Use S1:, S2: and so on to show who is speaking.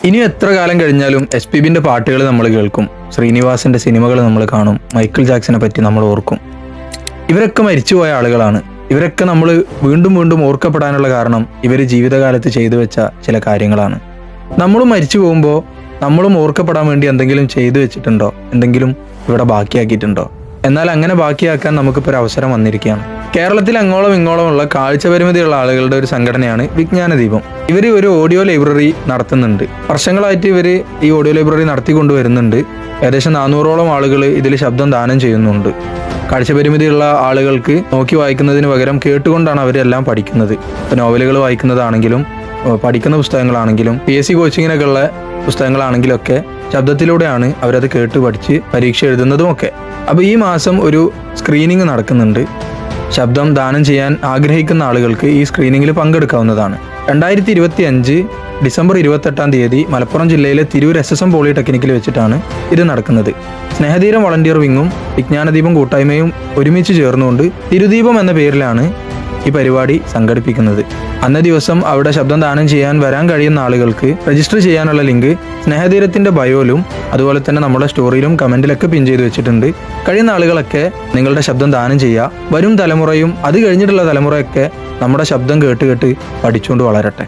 S1: ഇനി എത്ര കാലം കഴിഞ്ഞാലും SPBന്റെ പാട്ടുകൾ നമ്മൾ കേൾക്കും, ശ്രീനിവാസിന്റെ സിനിമകൾ നമ്മൾ കാണും, മൈക്കിൾ ജാക്സനെ പറ്റി നമ്മൾ ഓർക്കും. ഇവരൊക്കെ മരിച്ചുപോയ ആളുകളാണ്. ഇവരൊക്കെ നമ്മൾ വീണ്ടും വീണ്ടും ഓർക്കപ്പെടാനുള്ള കാരണം ഇവർ ജീവിതകാലത്ത് ചെയ്തു വെച്ച ചില കാര്യങ്ങളാണ്. നമ്മളും മരിച്ചു പോകുമ്പോൾ നമ്മളും ഓർക്കപ്പെടാൻ വേണ്ടി എന്തെങ്കിലും ചെയ്തു വെച്ചിട്ടുണ്ടോ, എന്തെങ്കിലും ഇവിടെ ബാക്കിയാക്കിയിട്ടുണ്ടോ? എന്നാൽ അങ്ങനെ ബാക്കിയാക്കാൻ നമുക്കിപ്പോൾ ഒരു അവസരം വന്നിരിക്കുകയാണ്. കേരളത്തിൽ അങ്ങോളം ഇങ്ങോളമുള്ള കാഴ്ച പരിമിതിയുള്ള ആളുകളുടെ ഒരു സംഘടനയാണ് വിജ്ഞാനദീപം. ഇവർ ഒരു ഓഡിയോ ലൈബ്രറി നടത്തുന്നുണ്ട്. വർഷങ്ങളായിട്ട് ഇവർ ഈ ഓഡിയോ ലൈബ്രറി നടത്തിക്കൊണ്ടുവരുന്നുണ്ട്. ഏകദേശം 400ഓളം ആളുകൾ ഇതിൽ ശബ്ദം ദാനം ചെയ്യുന്നുണ്ട്. കാഴ്ചപരിമിതിയുള്ള ആളുകൾക്ക് നോക്കി വായിക്കുന്നതിന് പകരം കേട്ടുകൊണ്ടാണ് അവരെല്ലാം പഠിക്കുന്നത്. ഇപ്പോൾ നോവലുകൾ വായിക്കുന്നതാണെങ്കിലും പഠിക്കുന്ന പുസ്തകങ്ങളാണെങ്കിലും PSC കോച്ചിങ്ങിനൊക്കെയുള്ള പുസ്തകങ്ങളാണെങ്കിലൊക്കെ ശബ്ദത്തിലൂടെയാണ് അവരത് കേട്ട് പഠിച്ച് പരീക്ഷ എഴുതുന്നതുമൊക്കെ. അപ്പോൾ ഈ മാസം ഒരു സ്ക്രീനിങ് നടക്കുന്നുണ്ട്. ശബ്ദം ദാനം ചെയ്യാൻ ആഗ്രഹിക്കുന്ന ആളുകൾക്ക് ഈ സ്ക്രീനിങ്ങിൽ പങ്കെടുക്കാവുന്നതാണ്. 2025 ഡിസംബർ 28 മലപ്പുറം ജില്ലയിലെ തിരൂർ SSM പോളിടെക്നിക്കിൽ വെച്ചിട്ടാണ് ഇത് നടക്കുന്നത്. സ്നേഹതീരം വളണ്ടിയർ വിങ്ങും വിജ്ഞാനദീപം കൂട്ടായ്മയും ഒരുമിച്ച് ചേർന്നുകൊണ്ട് തിരുദീപം എന്ന പേരിലാണ് ഈ പരിപാടി സംഘടിപ്പിക്കുന്നത്. അന്നേ ദിവസം അവിടെ ശബ്ദം ദാനം ചെയ്യാൻ വരാൻ കഴിയുന്ന ആളുകൾക്ക് രജിസ്റ്റർ ചെയ്യാനുള്ള ലിങ്ക് സ്നേഹതീരത്തിന്റെ ബയോയിലും അതുപോലെ തന്നെ നമ്മുടെ സ്റ്റോറിയിലും കമന്റിലൊക്കെ പിൻ ചെയ്ത് വെച്ചിട്ടുണ്ട്. കഴിയുന്ന ആളുകളൊക്കെ നിങ്ങളുടെ ശബ്ദം ദാനം ചെയ്യുക. വരും തലമുറയും അത് കഴിഞ്ഞിട്ടുള്ള തലമുറയൊക്കെ നമ്മുടെ ശബ്ദം കേട്ട് പഠിച്ചുകൊണ്ട് വളരട്ടെ.